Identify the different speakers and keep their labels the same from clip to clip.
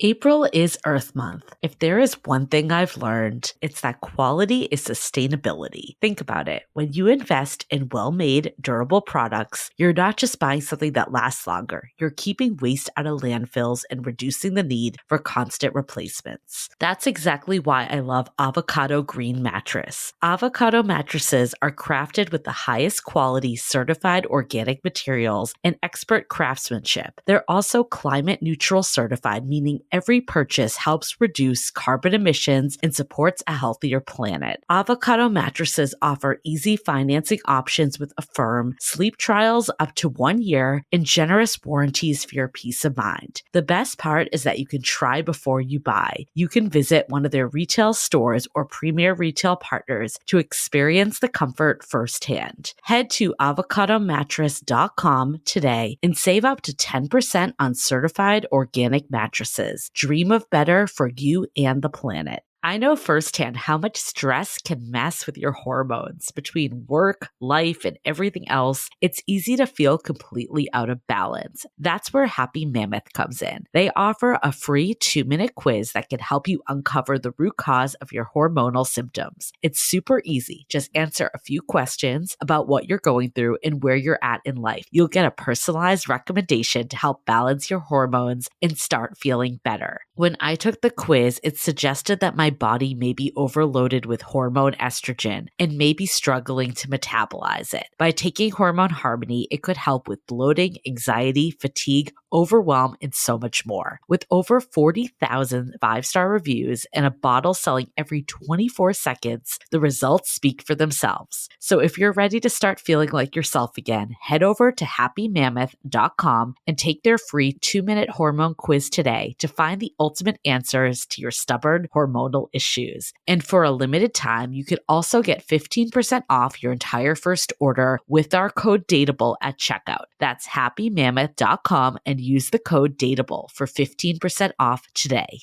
Speaker 1: April is Earth Month. If there is one thing I've learned, it's that quality is sustainability. Think about it. When you invest in well-made, durable products, you're not just buying something that lasts longer. You're keeping waste out of landfills and reducing the need for constant replacements. That's exactly why I love Avocado Green Mattress. Avocado mattresses are crafted with the highest quality certified organic materials and expert craftsmanship. They're also climate neutral certified, meaning every purchase helps reduce carbon emissions and supports a healthier planet. Avocado mattresses offer easy financing options with Affirm, sleep trials up to 1 year, and generous warranties for your peace of mind. The best part is that you can try before you buy. You can visit one of their retail stores or premier retail partners to experience the comfort firsthand. Head to avocadomattress.com today and save up to 10% on certified organic mattresses. Dream of better for you and the planet. I know firsthand how much stress can mess with your hormones. Between work, life, and everything else, it's easy to feel completely out of balance. That's where Happy Mammoth comes in. They offer a free 2-minute quiz that can help you uncover the root cause of your hormonal symptoms. It's super easy. Just answer a few questions about what you're going through and where you're at in life. You'll get a personalized recommendation to help balance your hormones and start feeling better. When I took the quiz, it suggested that my body may be overloaded with hormone estrogen and may be struggling to metabolize it. By taking Hormone Harmony, it could help with bloating, anxiety, fatigue, overwhelm, and so much more. With over 40,000 5-star reviews and a bottle selling every 24 seconds, the results speak for themselves. So if you're ready to start feeling like yourself again, head over to happymammoth.com and take their free 2-minute hormone quiz today to find the ultimate answers to your stubborn hormonal issues. And for a limited time, you could also get 15% off your entire first order with our code DATEABLE at checkout. That's happymammoth.com and use the code DATEABLE for 15% off today.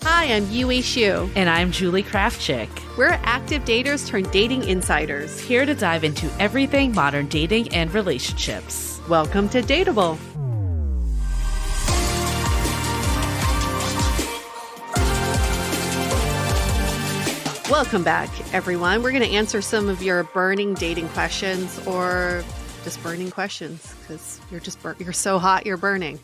Speaker 2: Hi, I'm Yue Xu.
Speaker 1: And I'm Julie Kraftchick.
Speaker 2: We're active daters turned dating insiders.
Speaker 1: Here to dive into everything modern dating and relationships.
Speaker 2: Welcome to Dateable. Welcome back, everyone. We're going to answer some of your burning dating questions, or just burning questions, because you're so hot, you're burning.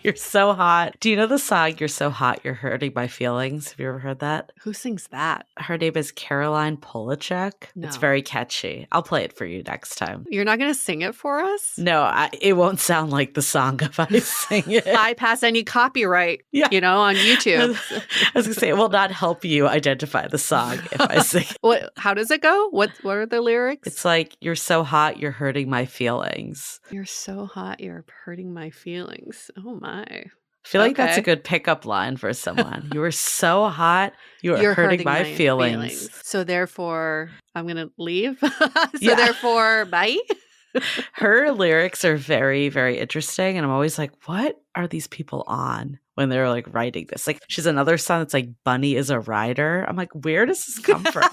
Speaker 1: You're so hot. Do you know the song, You're So Hot, You're Hurting My Feelings? Have you ever heard that?
Speaker 2: Who sings that?
Speaker 1: Her name is Caroline Polachek.
Speaker 2: No.
Speaker 1: It's very catchy. I'll play it for you next time.
Speaker 2: You're not going to sing it for us?
Speaker 1: No, it won't sound like the song if I sing it.
Speaker 2: Bypass any copyright, on YouTube.
Speaker 1: I was going to say, it will not help you identify the song if I sing it.
Speaker 2: How does it go? What are the lyrics?
Speaker 1: It's like, you're so hot, you're hurting my feelings.
Speaker 2: You're so hot, you're hurting my feelings. Oh, my.
Speaker 1: I feel like that's a good pickup line for someone. You are so hot, you're hurting my feelings.
Speaker 2: So therefore, I'm going to leave. Therefore, bye.
Speaker 1: Her lyrics are very, very interesting. And I'm always like, what are these people on when they're like writing this? Like, she's another song that's like, Bunny is a rider. I'm like, where does this come from?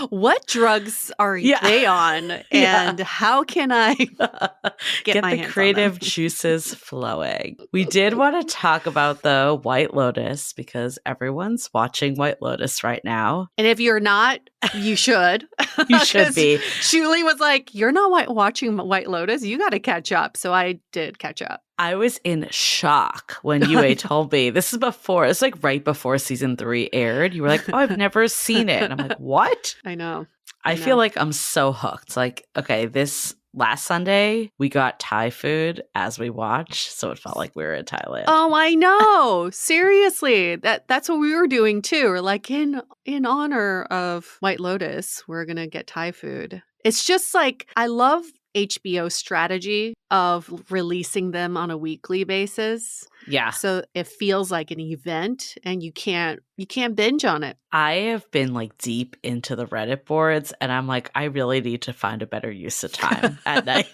Speaker 2: What drugs are they on? And how can I get my hands
Speaker 1: the creative
Speaker 2: on them?
Speaker 1: juices flowing? We did want to talk about the White Lotus because everyone's watching White Lotus right now.
Speaker 2: And if you're not, you should.
Speaker 1: You should be.
Speaker 2: Julie was like, you're not watching White Lotus. You got to catch up. So I did catch up.
Speaker 1: I was in shock when Yue told me. It's like right before season 3 aired. You were like, oh, I've never seen it. And I'm like, what?
Speaker 2: I know.
Speaker 1: I feel like I'm so hooked. Like, okay, this last Sunday, we got Thai food as we watched. So it felt like we were in Thailand.
Speaker 2: Oh, I know. Seriously. That's what we were doing too. We're like, in honor of White Lotus, we're going to get Thai food. It's just like, I love HBO strategy of releasing them on a weekly basis.
Speaker 1: Yeah.
Speaker 2: So it feels like an event and you can't binge on it.
Speaker 1: I have been like deep into the Reddit boards and I'm like, I really need to find a better use of time at night.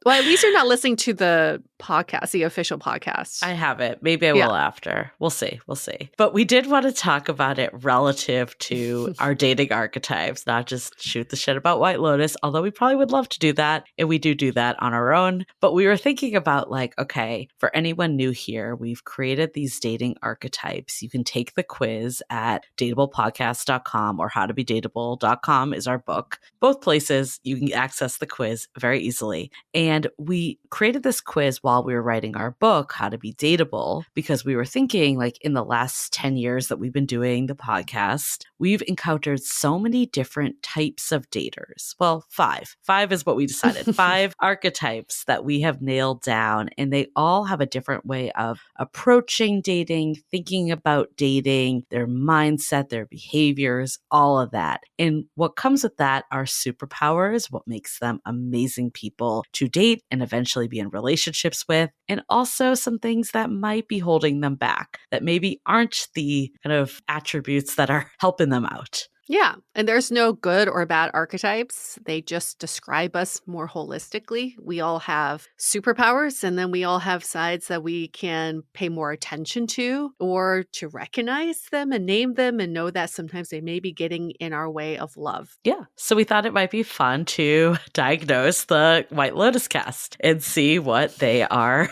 Speaker 2: Well, at least you're not listening to the podcast, the official podcast.
Speaker 1: I haven't. Maybe I will after. We'll see. We'll see. But we did want to talk about it relative to our dating archetypes, not just shoot the shit about White Lotus, although we probably would love to do that. And we do that on our own. But we were thinking about like, okay, for anyone new here, we've created these dating archetypes. You can take the quiz at dateablepodcast.com or howtobedateable.com is our book. Both places you can access the quiz very easily. And we created this quiz while we were writing our book, How to Be Dateable, because we were thinking like in the last 10 years that we've been doing the podcast, we've encountered so many different types of daters. Well, five. Five is what we decided. 5 archetypes that we have nailed down, and they all have a different way of approaching dating, thinking about dating, their mindset, their behaviors, all of that. And what comes with that are superpowers, what makes them amazing people to date and eventually be in relationships with, and also some things that might be holding them back that maybe aren't the kind of attributes that are helping them out.
Speaker 2: Yeah. And there's no good or bad archetypes. They just describe us more holistically. We all have superpowers, and then we all have sides that we can pay more attention to or to recognize them and name them and know that sometimes they may be getting in our way of love.
Speaker 1: Yeah. So we thought it might be fun to diagnose the White Lotus cast and see what they are,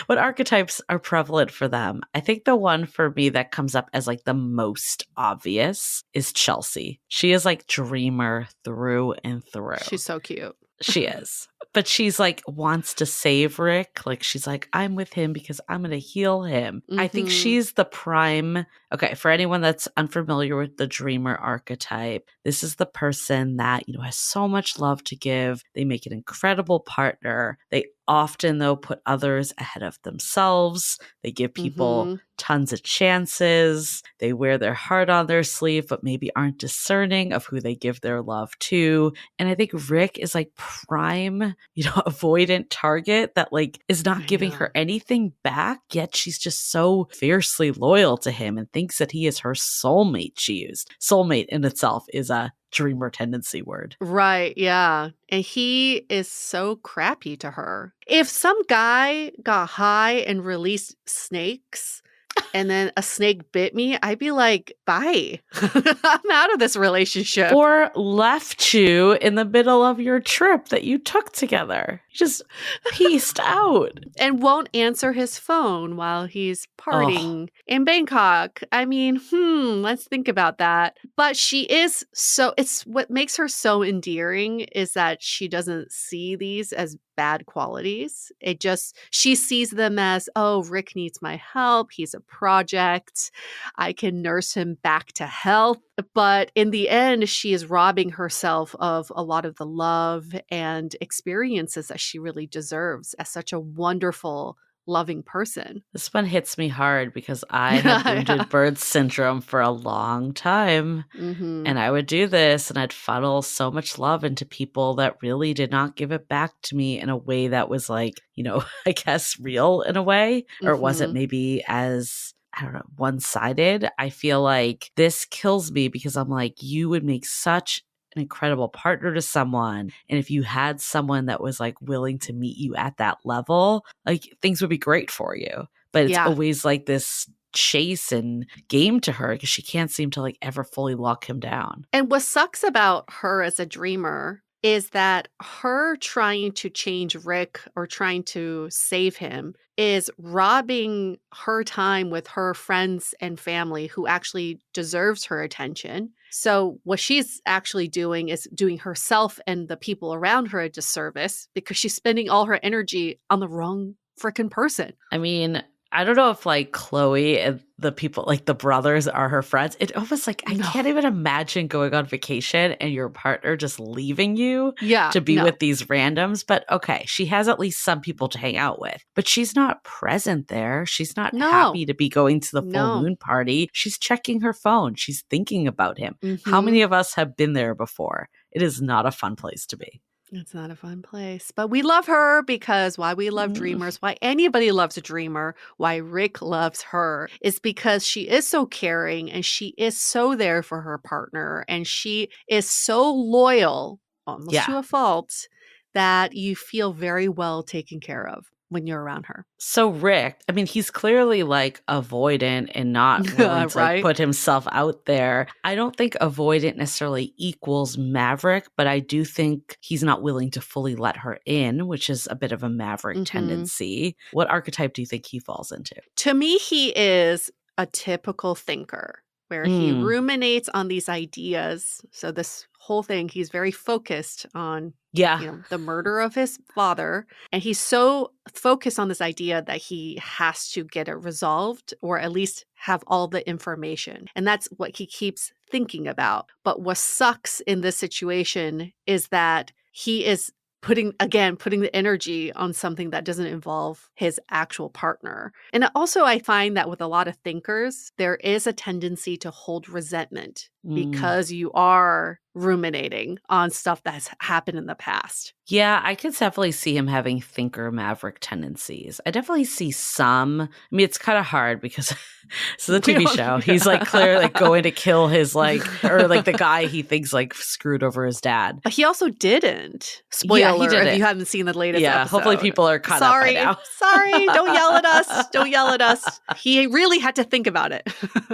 Speaker 1: what archetypes are prevalent for them. I think the one for me that comes up as like the most obvious is Chelsea. She is like dreamer through and through.
Speaker 2: She's so cute.
Speaker 1: She is. But she's like wants to save Rick. Like she's like, I'm with him because I'm going to heal him. I think she's the prime. Okay, for anyone that's unfamiliar with the dreamer archetype, this is the person that, has so much love to give. They make an incredible partner. They often, though, put others ahead of themselves. They give people tons of chances. They wear their heart on their sleeve, but maybe aren't discerning of who they give their love to. And I think Rick is like prime, avoidant target that like is not giving her anything back, yet she's just so fiercely loyal to him and thinks that he is her soulmate. She used soulmate in itself is a dreamer tendency word.
Speaker 2: Right, yeah. And he is so crappy to her. If some guy got high and released snakes and then a snake bit me, I'd be like, bye. I'm out of this relationship.
Speaker 1: Or left you in the middle of your trip that you took together. Just pieced out.
Speaker 2: And won't answer his phone while he's partying in Bangkok. I mean, let's think about that. But she is it's what makes her so endearing is that she doesn't see these as bad qualities. She sees them as, Rick needs my help. He's a project. I can nurse him back to health. But in the end, she is robbing herself of a lot of the love and experiences that she really deserves as such a wonderful, loving person.
Speaker 1: This one hits me hard because I had wounded bird syndrome for a long time. And I would do this and I'd funnel so much love into people that really did not give it back to me in a way that was like, I guess real in a way, or it wasn't maybe as, I don't know, one-sided. I feel like this kills me because I'm like, you would make such an incredible partner to someone. And if you had someone that was like willing to meet you at that level, like things would be great for you. But it's always like this chase and game to her because she can't seem to like ever fully lock him down.
Speaker 2: And what sucks about her as a dreamer is that her trying to change Rick or trying to save him is robbing her time with her friends and family who actually deserves her attention. So what she's actually doing is doing herself and the people around her a disservice because she's spending all her energy on the wrong freaking person.
Speaker 1: I mean, I don't know if like Chloe and the people, like the brothers are her friends. It almost like, I can't even imagine going on vacation and your partner just leaving you to be with these randoms. But okay, she has at least some people to hang out with, but she's not present there. She's not happy to be going to the full moon party. She's checking her phone. She's thinking about him. How many of us have been there before? It is not a fun place to be.
Speaker 2: It's not a fun place. But we love her because why we love dreamers, why anybody loves a dreamer, why Rick loves her is because she is so caring and she is so there for her partner and she is so loyal, almost to a fault, that you feel very well taken care of when you're around her.
Speaker 1: So Rick, I mean, he's clearly like avoidant and not willing to like
Speaker 2: Right?
Speaker 1: put himself out there. I don't think avoidant necessarily equals maverick, but I do think he's not willing to fully let her in, which is a bit of a maverick tendency. What archetype do you think he falls into?
Speaker 2: To me, he is a typical thinker where he ruminates on these ideas. So this whole thing, he's very focused on the murder of his father. And he's so focused on this idea that he has to get it resolved or at least have all the information. And that's what he keeps thinking about. But what sucks in this situation is that he is putting the energy on something that doesn't involve his actual partner. And also I find that with a lot of thinkers, there is a tendency to hold resentment because you are ruminating on stuff that's happened in the past.
Speaker 1: Yeah, I could definitely see him having thinker maverick tendencies. I definitely see some. I mean, it's kind of hard because it's a TV show. He's like clearly like going to kill his or like the guy he thinks like screwed over his dad.
Speaker 2: But he also didn't. Spoiler if you haven't seen the latest episode.
Speaker 1: Hopefully people are caught up by now.
Speaker 2: Sorry, don't yell at us. Don't yell at us. He really had to think about it.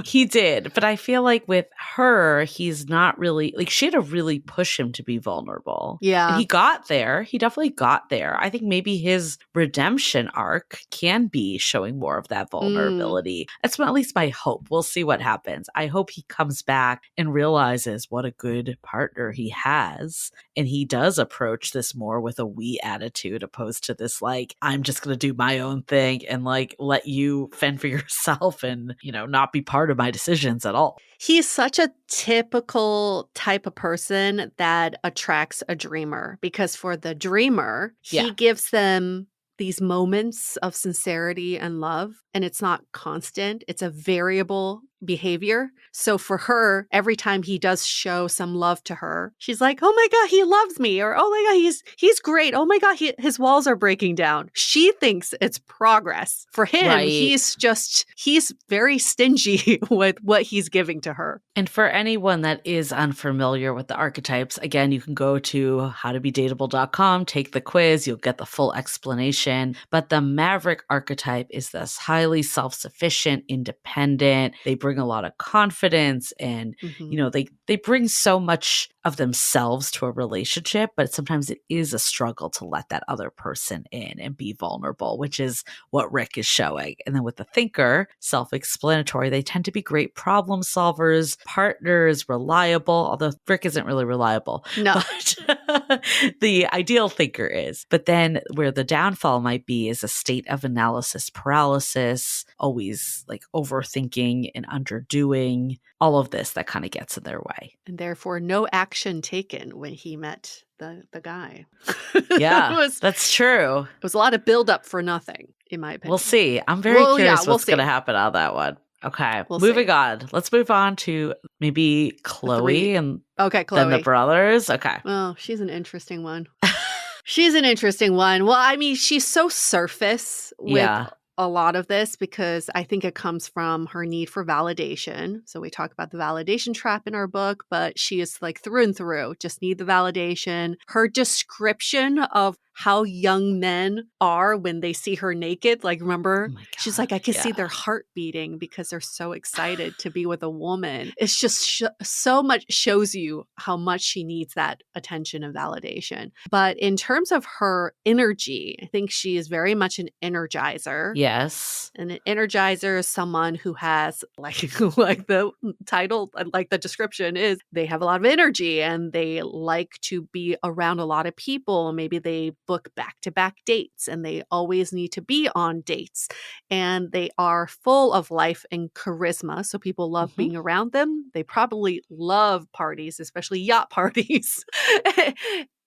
Speaker 1: He did. But I feel like with her, he's not really like she had to really push him to be vulnerable.
Speaker 2: Yeah.
Speaker 1: And he got there. He definitely got there. I think maybe his redemption arc can be showing more of that vulnerability. That's at least my hope. We'll see what happens. I hope he comes back and realizes what a good partner he has. And he does approach this more with a we attitude opposed to this like, I'm just going to do my own thing and like let you fend for yourself and, not be part of my decisions at all.
Speaker 2: He's such a typical type of person that attracts a dreamer because for the dreamer, he gives them these moments of sincerity and love, and it's not constant. It's a variable behavior. So for her, every time he does show some love to her, she's like, oh my God, he loves me. Or, oh my God, he's great. Oh my God, his walls are breaking down. She thinks it's progress. For him, he's very stingy with what he's giving to her.
Speaker 1: And for anyone that is unfamiliar with the archetypes, again, you can go to howtobedateable.com, take the quiz, you'll get the full explanation. But the maverick archetype is this highly self-sufficient, independent. They bring a lot of confidence and, they bring so much of themselves to a relationship, but sometimes it is a struggle to let that other person in and be vulnerable, which is what Rick is showing. And then with the thinker, self-explanatory, they tend to be great problem solvers, partners, reliable, although Rick isn't really reliable.
Speaker 2: No.
Speaker 1: But the ideal thinker is. But then where the downfall might be is a state of analysis paralysis, always like overthinking and underdoing, all of this that kind of gets in their way.
Speaker 2: And therefore no action taken when he met the guy.
Speaker 1: Yeah, that's true.
Speaker 2: It was a lot of buildup for nothing, in my opinion.
Speaker 1: We'll see. I'm very curious what's going to happen on that one. Okay, moving on. Let's move on to maybe Chloe and
Speaker 2: Chloe.
Speaker 1: Then the brothers. Okay.
Speaker 2: Oh, she's an interesting one. She's an interesting one. Well, I mean, she's so surface with a lot of this because I think it comes from her need for validation. So we talk about the validation trap in our book, but she is like through and through, just need the validation. Her description of how young men are when they see her naked. Like, remember? Oh she's like, I can see their heart beating because they're so excited to be with a woman. It's just so much shows you how much she needs that attention and validation. But in terms of her energy, I think she is very much an energizer.
Speaker 1: Yes.
Speaker 2: And an energizer is someone who has like the title, like the description is, they have a lot of energy and they like to be around a lot of people. Maybe they book back-to-back dates and they always need to be on dates and they are full of life and charisma, so people love being around them. They probably love parties, especially yacht parties.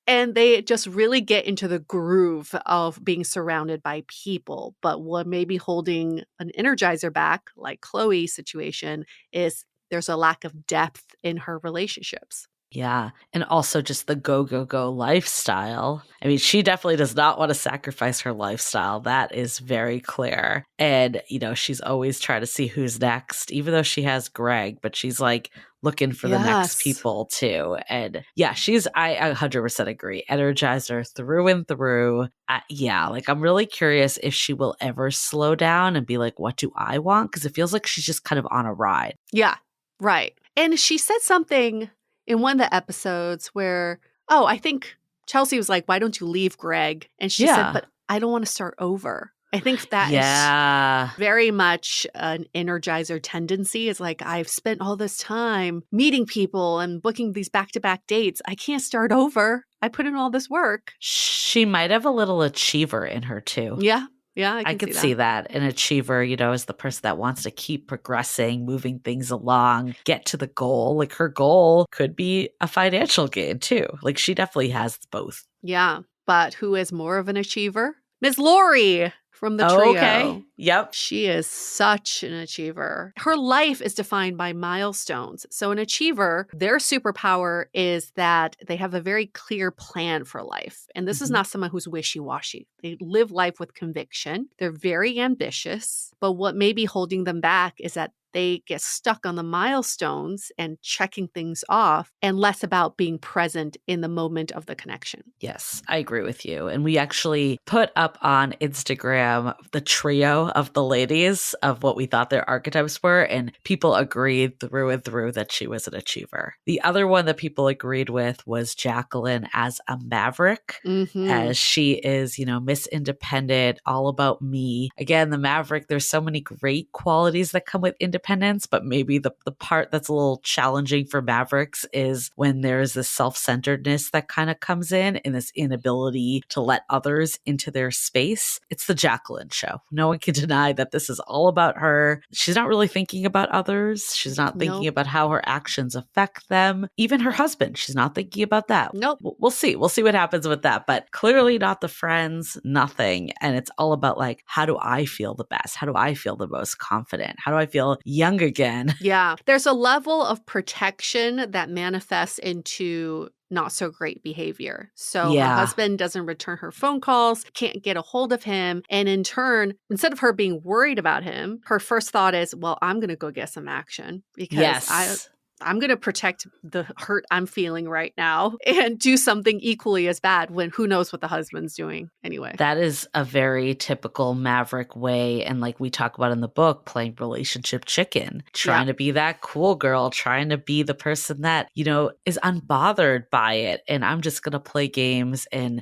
Speaker 2: And they just really get into the groove of being surrounded by people. But what may be holding an energizer back, like Chloe's situation, is there's a lack of depth in her relationships.
Speaker 1: Yeah. And also just the go, go, go lifestyle. I mean, she definitely does not want to sacrifice her lifestyle. That is very clear. And, she's always trying to see who's next, even though she has Greg, but she's like looking for the next
Speaker 2: Yes.
Speaker 1: people too. And yeah, I 100% agree. Energizer through and through. Yeah. Like, I'm really curious if she will ever slow down and be like, what do I want? Because it feels like she's just kind of on a ride.
Speaker 2: Yeah, right. And she said something in one of the episodes where, I think Chelsea was like, why don't you leave Greg? And she said,
Speaker 1: Yeah.
Speaker 2: but I don't want to start over. I think that is
Speaker 1: Yeah.
Speaker 2: very much an energizer tendency. Is like, I've spent all this time meeting people and booking these back-to-back dates. I can't start over. I put in all this work.
Speaker 1: She might have a little achiever in her too.
Speaker 2: Yeah. Yeah, I
Speaker 1: I
Speaker 2: can
Speaker 1: could see that. An achiever, is the person that wants to keep progressing, moving things along, get to the goal. Like, her goal could be a financial gain too. Like, she definitely has both.
Speaker 2: Yeah. But who is more of an achiever? Ms. Lori from the trio.
Speaker 1: Okay. Yep.
Speaker 2: She is such an achiever. Her life is defined by milestones. So an achiever, their superpower is that they have a very clear plan for life. And this is not someone who's wishy-washy. They live life with conviction. They're very ambitious. But what may be holding them back is that they get stuck on the milestones and checking things off and less about being present in the moment of the connection.
Speaker 1: Yes, I agree with you. And we actually put up on Instagram the trio of the ladies of what we thought their archetypes were, and people agreed through and through that she was an achiever. The other one that people agreed with was Jacqueline as a maverick, as she is, Miss Independent, all about me. Again, the maverick, there's so many great qualities that come with independence, but maybe the part that's a little challenging for mavericks is when there's this self-centeredness that kind of comes in and this inability to let others into their space. It's the Jacqueline show. No one can deny that this is all about her. She's not really thinking about others. She's not thinking about how her actions affect them. Even her husband, she's not thinking about that.
Speaker 2: Nope.
Speaker 1: We'll see. We'll see what happens with that. But clearly not the friends, nothing. And it's all about like, how do I feel the best? How do I feel the most confident? How do I feel young again?
Speaker 2: Yeah. There's a level of protection that manifests into not so great behavior. So her husband doesn't return her phone calls, can't get a hold of him. And in turn, instead of her being worried about him, her first thought is, well, I'm going to go get some action because I'm going to protect the hurt I'm feeling right now and do something equally as bad when who knows what the husband's doing anyway.
Speaker 1: That is a very typical maverick way. And like we talk about in the book, playing relationship chicken, trying to be that cool girl, trying to be the person that, is unbothered by it. And I'm just going to play games and,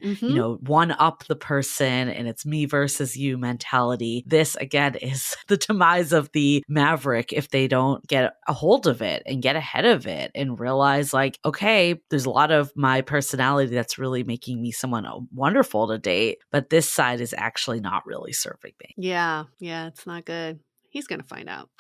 Speaker 1: one up the person, and it's me versus you mentality. This again is the demise of the maverick if they don't get a hold of it and get ahead of it and realize like, okay, there's a lot of my personality that's really making me someone wonderful to date, but this side is actually not really serving me.
Speaker 2: Yeah, it's not good. He's going to find out.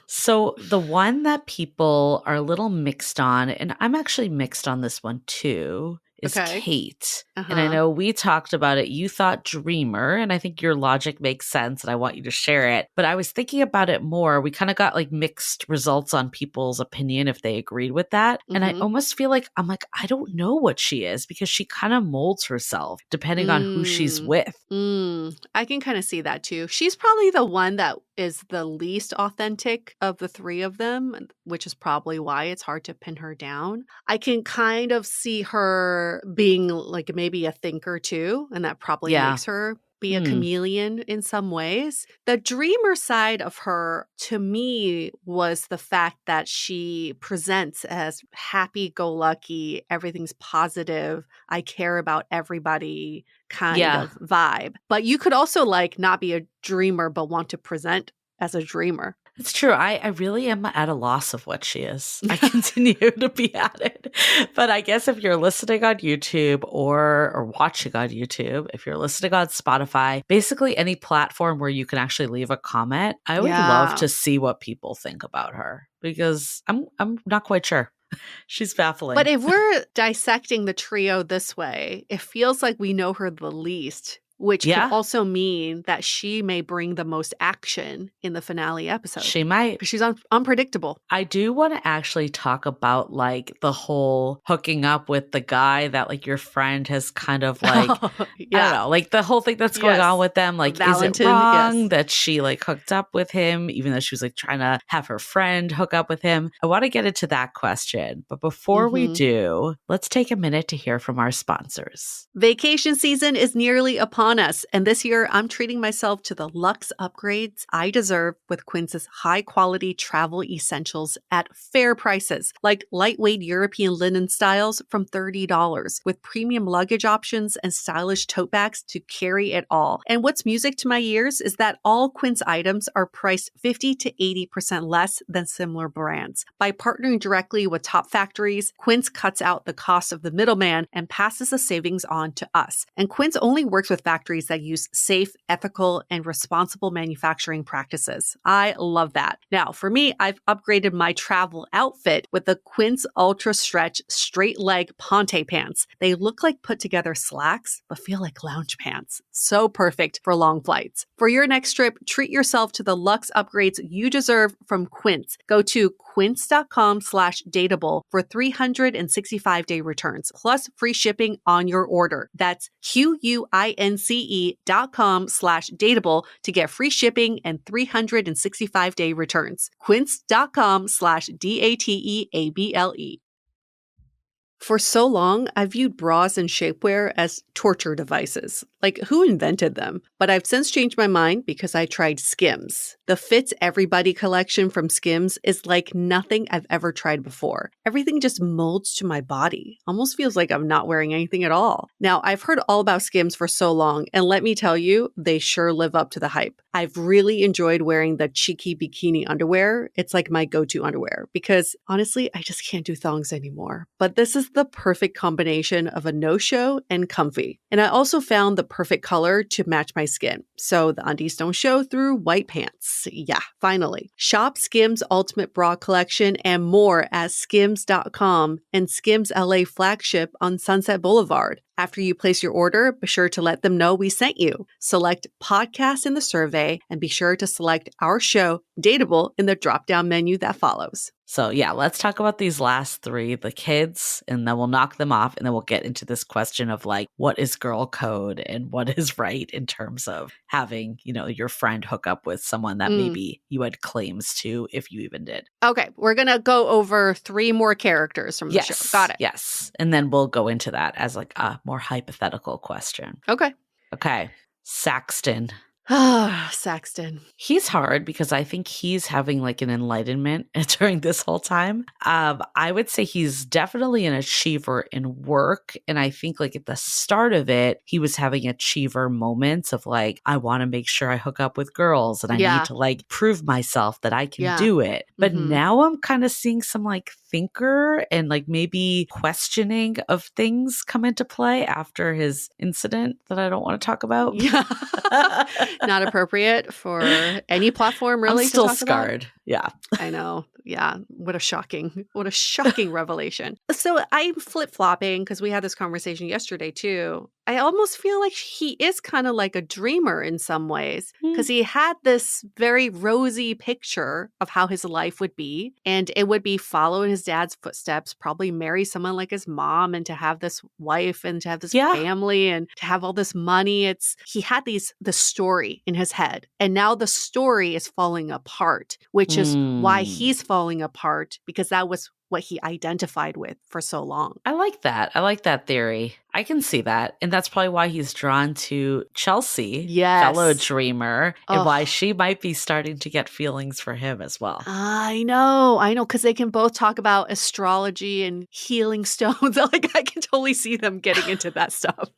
Speaker 1: So the one that people are a little mixed on, and I'm actually mixed on this one too, is Kate. And I know we talked about it. You thought dreamer, and I think your logic makes sense, and I want you to share it. But I was thinking about it more. We kind of got like mixed results on people's opinion if they agreed with that. And I almost feel like, I don't know what she is because she kind of molds herself depending on who she's with.
Speaker 2: I can kind of see that too. She's probably the one that is the least authentic of the three of them, which is probably why it's hard to pin her down. I can kind of see her being like maybe a thinker too, and that probably makes her be a chameleon in some ways. The dreamer side of her, to me, was the fact that she presents as happy-go-lucky, everything's positive, I care about everybody kind of vibe. But you could also like not be a dreamer, but want to present as a dreamer.
Speaker 1: It's true. I really am at a loss of what she is. I continue to be at it. But I guess if you're listening on YouTube or watching on YouTube, if you're listening on Spotify, basically any platform where you can actually leave a comment, I would love to see what people think about her because I'm not quite sure. She's baffling.
Speaker 2: But if we're dissecting the trio this way, it feels like we know her the least. which could
Speaker 1: Yeah.
Speaker 2: also mean that she may bring the most action in the finale episode.
Speaker 1: She might.
Speaker 2: Because she's unpredictable.
Speaker 1: I do want to actually talk about like the whole hooking up with the guy that like your friend has kind of like, I don't know, like the whole thing that's going on with them. Like,
Speaker 2: Valentin,
Speaker 1: is it wrong that she like hooked up with him, even though she was like trying to have her friend hook up with him? I want to get into that question. But before we do, let's take a minute to hear from our sponsors.
Speaker 2: Vacation season is nearly upon us, and this year I'm treating myself to the luxe upgrades I deserve with Quince's high-quality travel essentials at fair prices, like lightweight European linen styles from $30, with premium luggage options and stylish tote bags to carry it all. And what's music to my ears is that all Quince items are priced 50 to 80% less than similar brands. By partnering directly with top factories, Quince cuts out the cost of the middleman and passes the savings on to us. And Quince only works with factories that use safe, ethical, and responsible manufacturing practices. I love that. Now, for me, I've upgraded my travel outfit with the Quince Ultra Stretch Straight Leg Ponte Pants. They look like put together slacks, but feel like lounge pants. So perfect for long flights. For your next trip, treat yourself to the luxe upgrades you deserve from Quince. Go to quince.com/dateable for 365-day returns, plus free shipping on your order. That's QUINCE.com/dateable to get free shipping and 365-day returns. Quince.com/DATEABLE. For so long, I viewed bras and shapewear as torture devices. Like, who invented them? But I've since changed my mind because I tried Skims. The Fits Everybody collection from Skims is like nothing I've ever tried before. Everything just molds to my body. Almost feels like I'm not wearing anything at all. Now, I've heard all about Skims for so long, and let me tell you, they sure live up to the hype. I've really enjoyed wearing the cheeky bikini underwear. It's like my go-to underwear because honestly, I just can't do thongs anymore. But this is the perfect combination of a no-show and comfy. And I also found the perfect color to match my skin. So the undies don't show through white pants. Yeah, finally. Shop Skims Ultimate Bra Collection and more at skims.com and Skims LA flagship on Sunset Boulevard. After you place your order, be sure to let them know we sent you. Select podcast in the survey and be sure to select our show, Dateable, in the drop-down menu that follows.
Speaker 1: So yeah, let's talk about these last three, the kids, and then we'll knock them off. And then we'll get into this question of like, what is girl code and what is right in terms of having, you know, your friend hook up with someone that maybe you had claims to, if you even did.
Speaker 2: Okay, we're going to go over 3 more characters from the show. Got it.
Speaker 1: Yes. And then we'll go into that as like a more hypothetical question.
Speaker 2: Okay.
Speaker 1: Saxton.
Speaker 2: Saxton.
Speaker 1: He's hard because I think he's having like an enlightenment during this whole time. I would say he's definitely an achiever in work. And I think like at the start of it, he was having achiever moments of like, I want to make sure I hook up with girls and I need to like prove myself that I can do it. But now I'm kind of seeing some like thinker and like maybe questioning of things come into play after his incident that I don't want to talk about.
Speaker 2: Yeah. Not appropriate for any platform, really.
Speaker 1: I'm still
Speaker 2: to talk
Speaker 1: scarred.
Speaker 2: About.
Speaker 1: Yeah.
Speaker 2: I know. Yeah. What a shocking revelation. So I'm flip-flopping because we had this conversation yesterday too. I almost feel like he is kind of like a dreamer in some ways because he had this very rosy picture of how his life would be. And it would be follow in his dad's footsteps, probably marry someone like his mom and to have this wife and to have this family and to have all this money. He had the story in his head. And now the story is falling apart, which is why he's falling apart because that was what he identified with for so long.
Speaker 1: I like that. I like that theory. I can see that. And that's probably why he's drawn to Chelsea, fellow dreamer, and why she might be starting to get feelings for him as well.
Speaker 2: I know. Because they can both talk about astrology and healing stones. Like I can totally see them getting into that stuff.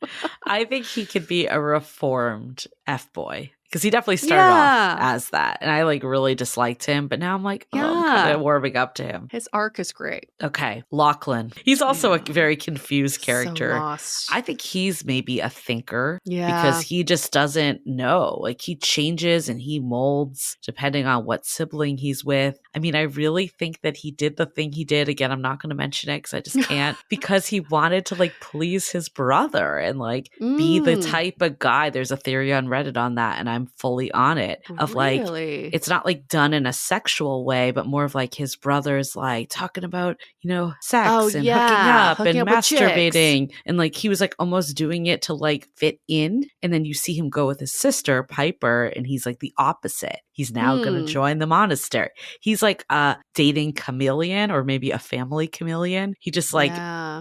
Speaker 1: I think he could be a reformed F-boy. Because he definitely started off
Speaker 2: Yeah.
Speaker 1: as that. And I like really disliked him. But now I'm like, oh, I'm kind
Speaker 2: Yeah.
Speaker 1: of warming up to him.
Speaker 2: His arc is great.
Speaker 1: Okay. Lachlan. He's also a
Speaker 2: know.
Speaker 1: very confused
Speaker 2: So
Speaker 1: character.
Speaker 2: lost.
Speaker 1: I think he's maybe a thinker
Speaker 2: Yeah.
Speaker 1: because he just doesn't know. Like he changes and he molds depending on what sibling he's with. I mean, I really think that he did the thing he did. Again, I'm not going to mention it because I just can't because he wanted to like please his brother and like be the type of guy. There's a theory on Reddit on that and I'm fully on it of like,
Speaker 2: Really?
Speaker 1: it's not like done in a sexual way, but more of like his brother's like talking about, you know, sex and hooking up and
Speaker 2: with chicks.
Speaker 1: masturbating. And like he was like almost doing it to like fit in. And then you see him go with his sister, Piper, and he's like the opposite. He's now going to join the monastery. He's like a dating chameleon or maybe a family chameleon. He just like,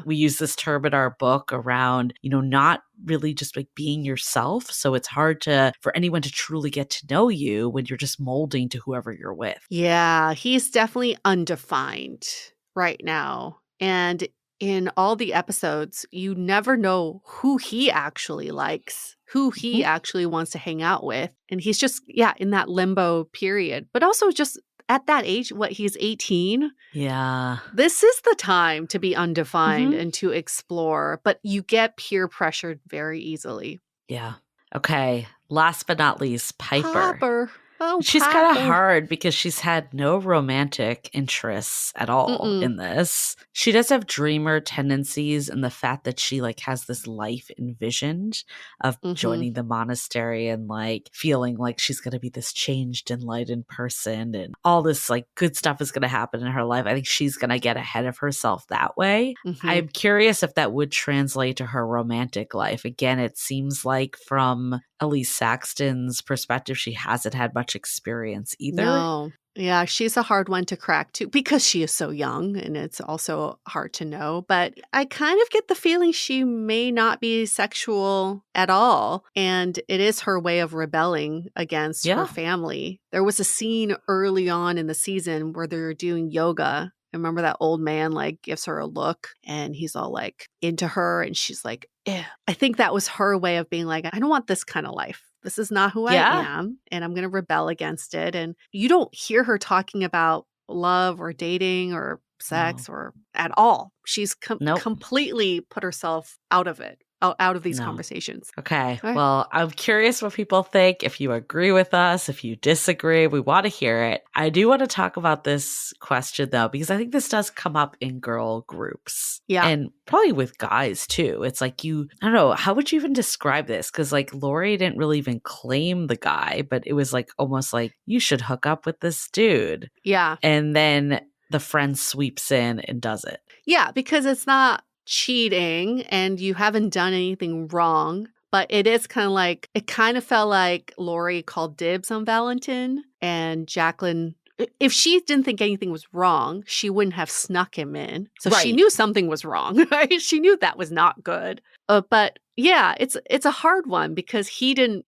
Speaker 1: we use this term in our book around, you know, not really just like being yourself. So it's hard for anyone to truly get to know you when you're just molding to whoever you're with.
Speaker 2: Yeah, he's definitely undefined right now. And in all the episodes, you never know who he actually likes, who he actually wants to hang out with. And he's just, in that limbo period. But also just at that age, he's 18?
Speaker 1: Yeah.
Speaker 2: This is the time to be undefined and to explore, but you get peer pressured very easily.
Speaker 1: Yeah. Okay. Last but not least, Piper.
Speaker 2: Oh,
Speaker 1: she's kind of hard because she's had no romantic interests at all in this. She does have dreamer tendencies and the fact that she like has this life envisioned of joining the monastery and like feeling like she's going to be this changed, enlightened person and all this like good stuff is going to happen in her life. I think she's going to get ahead of herself that way. I'm curious if that would translate to her romantic life. Again, it seems like from Elise Saxton's perspective, she hasn't had much experience either.
Speaker 2: No. Yeah, she's a hard one to crack too because she is so young and it's also hard to know. But I kind of get the feeling she may not be sexual at all. And it is her way of rebelling against her family. There was a scene early on in the season where they're doing yoga. I remember that old man like gives her a look and he's all like into her and she's like, eh. I think that was her way of being like, I don't want this kind of life. This is not who I am and I'm going to rebel against it. And you don't hear her talking about love or dating or sex or at all. She's completely put herself out of it. Out of these conversations.
Speaker 1: Okay. Right. Well, I'm curious what people think. If you agree with us, if you disagree, we want to hear it. I do want to talk about this question though, because I think this does come up in girl groups. Yeah. And probably with guys too. It's like I don't know, how would you even describe this? Because like Lori didn't really even claim the guy, but it was like almost like you should hook up with this dude. Yeah. And then the friend sweeps in and does it.
Speaker 2: Yeah, because it's not cheating and you haven't done anything wrong, but it is kind of like, it kind of felt like Lori called dibs on Valentin and Jacqueline. If she didn't think anything was wrong, she wouldn't have snuck him in. So she knew something was wrong, right? She knew that was not good. But yeah, it's a hard one because he didn't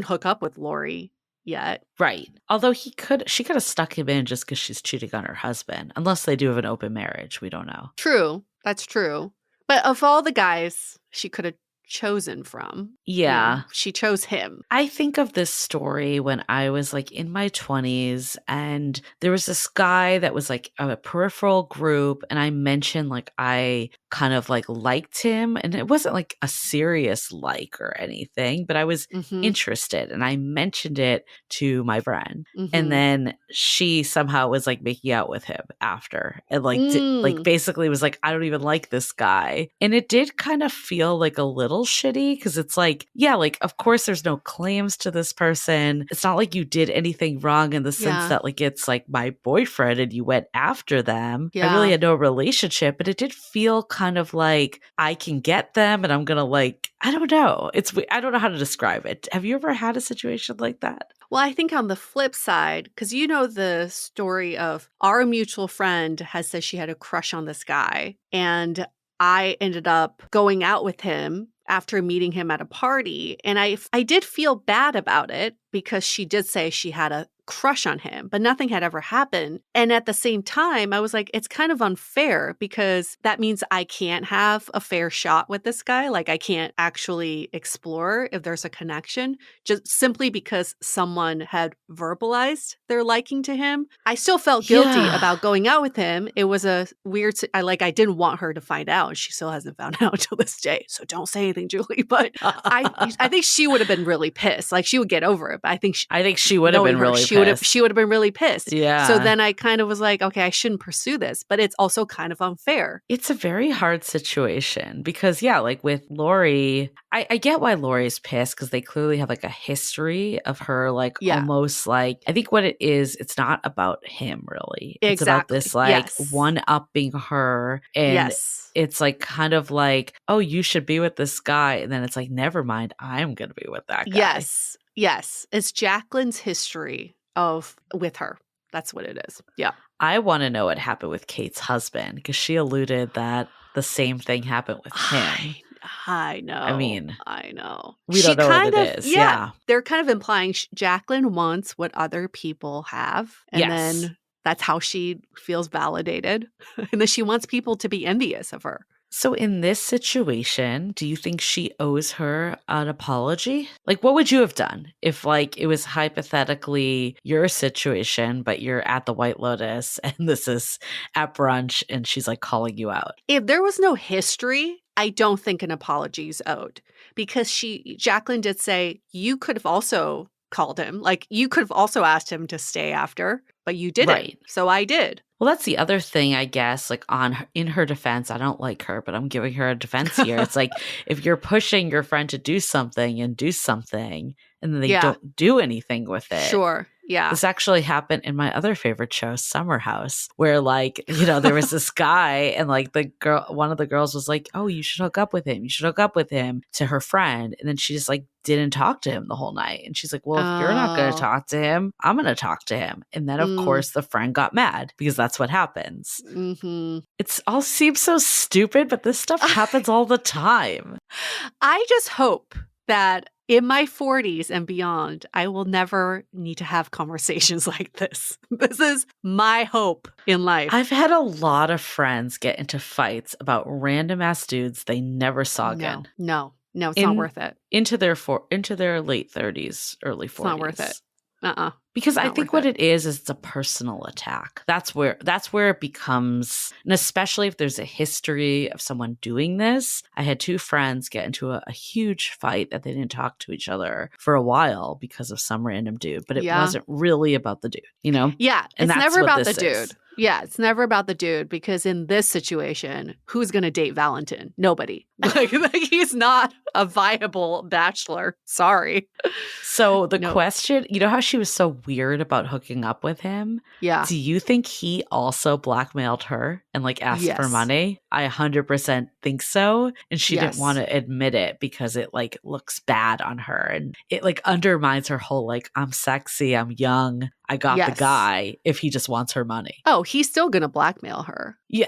Speaker 2: hook up with Lori yet.
Speaker 1: Right. Although she could have stuck him in just because she's cheating on her husband, unless they do have an open marriage. We don't know.
Speaker 2: True. That's true. But of all the guys she could have chosen from, she chose him.
Speaker 1: I think of this story when I was like in my 20s and there was this guy that was like a peripheral group and I mentioned like I kind of like liked him and it wasn't like a serious like or anything, but I was interested and I mentioned it to my friend and then she somehow was like making out with him after and like like basically was like, I don't even like this guy. And it did kind of feel like a little shitty because it's like, yeah, like of course there's no claims to this person. It's not like you did anything wrong in the sense that like it's like my boyfriend and you went after them. I really had no relationship, but it did feel kind of like I can get them and I'm gonna like, I don't know. I don't know how to describe it. Have you ever had a situation like that?
Speaker 2: Well, I think on the flip side, because you know the story of our mutual friend has said she had a crush on this guy and I ended up going out with him after meeting him at a party. And I did feel bad about it because she did say she had a crush on him, but nothing had ever happened. And at the same time, I was like, it's kind of unfair because that means I can't have a fair shot with this guy. Like I can't actually explore if there's a connection just simply because someone had verbalized their liking to him. I still felt guilty about going out with him. It was a weird, I didn't want her to find out. She still hasn't found out until this day. So don't say anything, Julie. But I think she would have been really pissed. Like she would get over it. But I think
Speaker 1: she would have been really pissed.
Speaker 2: She would have been really pissed.
Speaker 1: Yeah.
Speaker 2: So then I kind of was like, okay, I shouldn't pursue this, but it's also kind of unfair.
Speaker 1: It's a very hard situation because, yeah, like with Lori, I get why Lori's pissed because they clearly have like a history of her, like almost like, I think what it is, it's not about him really. It's about this like one-upping her. And it's like kind of like, oh, you should be with this guy. And then it's like, never mind, I'm going to be with that guy.
Speaker 2: Yes. It's Jacqueline's history with her. That's what it is. Yeah.
Speaker 1: I want to know what happened with Kate's husband because she alluded that the same thing happened with him.
Speaker 2: I know. I know.
Speaker 1: We don't know what it is. Yeah.
Speaker 2: They're kind of implying Jacqueline wants what other people have. And then that's how she feels validated. And then she wants people to be envious of her.
Speaker 1: So in this situation, do you think she owes her an apology? Like, what would you have done if, like, it was hypothetically your situation, but you're at the White Lotus and this is at brunch and she's, like, calling you out?
Speaker 2: If there was no history, I don't think an apology is owed because Jacqueline did say you could have also called him. Like, you could have also asked him to stay after, but you didn't. Right. So I did.
Speaker 1: Well, that's the other thing, I guess, like in her defense, I don't like her, but I'm giving her a defense here. It's like if you're pushing your friend to do something and then they don't do anything with it.
Speaker 2: Sure. Yeah.
Speaker 1: This actually happened in my other favorite show, Summer House, where like, you know, there was this guy and like one of the girls was like, oh, you should hook up with him. You should hook up with him to her friend. And then she just like didn't talk to him the whole night. And she's like, well, if you're not going to talk to him, I'm going to talk to him. And then of course the friend got mad because that's what happens.
Speaker 2: Mm-hmm.
Speaker 1: It's all seems so stupid, but this stuff happens all the time.
Speaker 2: I just hope that in my 40s and beyond, I will never need to have conversations like this. This is my hope in life.
Speaker 1: I've had a lot of friends get into fights about random ass dudes they never saw again.
Speaker 2: No, it's not worth it.
Speaker 1: Into their late 30s, early 40s. It's
Speaker 2: not worth it.
Speaker 1: Because I think what it is it's a personal attack. That's where it becomes, and especially if there's a history of someone doing this. I had two friends get into a huge fight that they didn't talk to each other for a while because of some random dude, but it wasn't really about the dude, you know?
Speaker 2: Yeah, and it's never about the dude. Yeah, it's never about the dude because in this situation, who's going to date Valentin? Nobody. Like he's not a viable bachelor. Sorry.
Speaker 1: So the question, you know how she was so weird about hooking up with him?
Speaker 2: Yeah.
Speaker 1: Do you think he also blackmailed her and like asked for money? I 100% think so. And she didn't want to admit it because it like looks bad on her. And it like undermines her whole like, I'm sexy, I'm young, I got the guy if he just wants her money.
Speaker 2: Oh, he's still going to blackmail her.
Speaker 1: Yeah.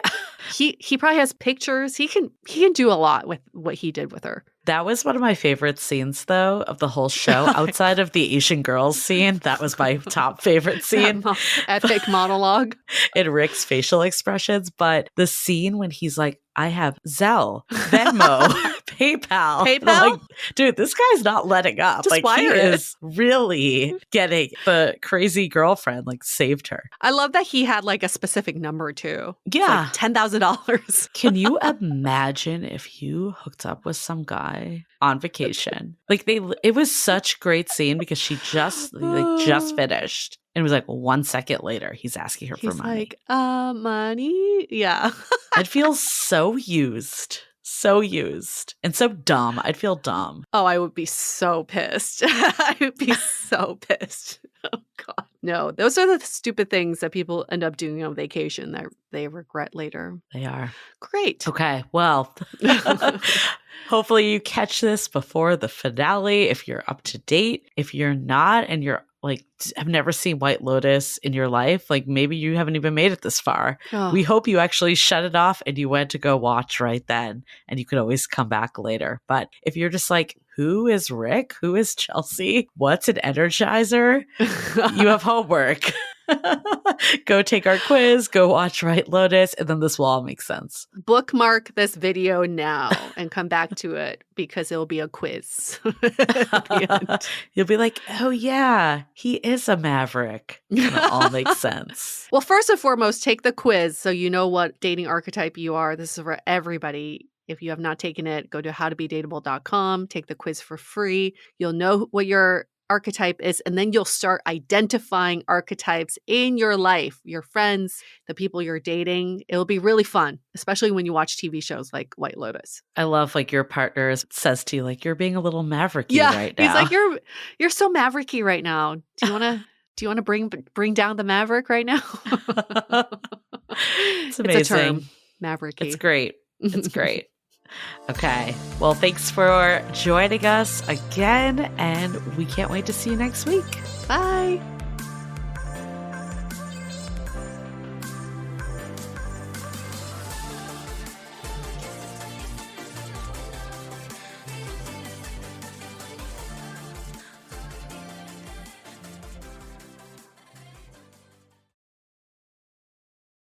Speaker 2: He probably has pictures. He can do a lot with what he did with her.
Speaker 1: That was one of my favorite scenes, though, of the whole show. Outside of the Asian girls scene, that was my top favorite scene.
Speaker 2: Epic monologue.
Speaker 1: And Rick's facial expressions. But the scene when he's like, I have Zelle, Venmo, PayPal.
Speaker 2: PayPal?
Speaker 1: Like, dude, this guy's not letting up.
Speaker 2: Just
Speaker 1: like,
Speaker 2: wire
Speaker 1: he
Speaker 2: it.
Speaker 1: is really getting the crazy girlfriend, like, saved her.
Speaker 2: I love that he had, like, a specific number, too.
Speaker 1: Yeah.
Speaker 2: Like $10,000.
Speaker 1: Can you imagine if you hooked up with some guy on vacation? Like, it was such a great scene because she just finished. And it was like 1 second later, he's asking her for money.
Speaker 2: He's like, money? Yeah.
Speaker 1: I'd feel so used. So used. And so dumb. I'd feel dumb.
Speaker 2: Oh, I would be so pissed. I would be so pissed. Oh, God. No, those are the stupid things that people end up doing on vacation that they regret later.
Speaker 1: They are.
Speaker 2: Great.
Speaker 1: Okay, well, hopefully you catch this before the finale if you're up to date. If you're not and you're like have never seen White Lotus in your life, like maybe you haven't even made it this far.
Speaker 2: Oh.
Speaker 1: We hope you actually shut it off and you went to go watch right then, and you could always come back later. But if you're just like, who is Rick? Who is Chelsea? What's an Energizer? You have homework. Go take our quiz, go watch White Lotus, and then this will all make sense.
Speaker 2: Bookmark this video now and come back to it because it'll be a quiz. At the end.
Speaker 1: You'll be like, oh yeah, he is a maverick. It'll all make sense.
Speaker 2: Well, first and foremost, take the quiz so you know what dating archetype you are. This is for everybody. If you have not taken it, go to howtobedateable.com, take the quiz for free. You'll know what your archetype is, and then you'll start identifying archetypes in your life, your friends, the people you're dating. It'll be really fun, especially when you watch TV shows like White Lotus.
Speaker 1: I love like your partner says to you, like, you're being a little mavericky right now.
Speaker 2: He's like, you're so mavericky right now. Do you want to bring down the maverick right now?
Speaker 1: It's amazing.
Speaker 2: It's a term, mavericky.
Speaker 1: It's great. It's great. Okay. Well, thanks for joining us again, and we can't wait to see you next week.
Speaker 2: Bye.